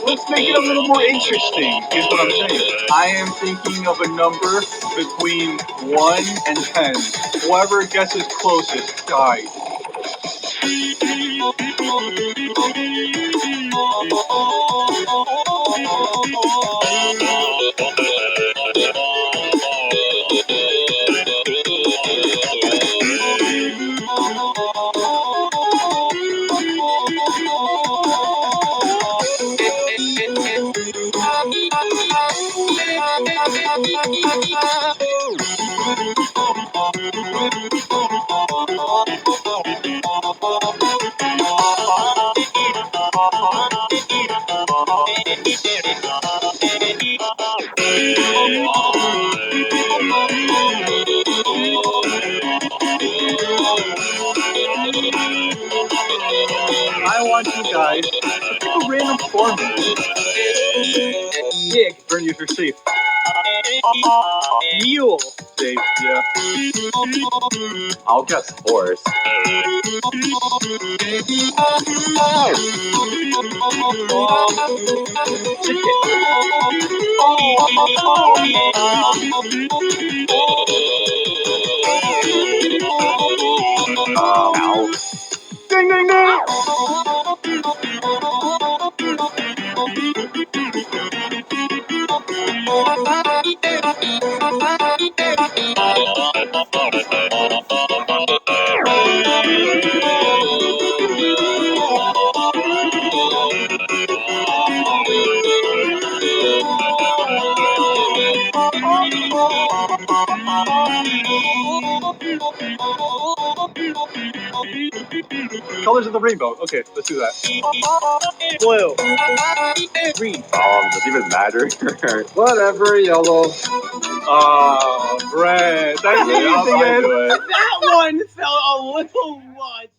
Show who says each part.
Speaker 1: Let's make it a little more interesting, is what I'm saying. I am thinking of a number between 1 and 10. Whoever guesses closest dies. I want you guys to pick a random formula. Pig. Burn user safe. Mule. Safe, yeah.
Speaker 2: I'll guess horse. Ow.
Speaker 1: Ding, ding, ding! Colors of the rainbow. Okay, let's do that. Blue. Green.
Speaker 2: Does it even matter?
Speaker 1: Whatever, yellow. Brent. That's easy.
Speaker 2: I'll do it.
Speaker 3: That one felt a little much.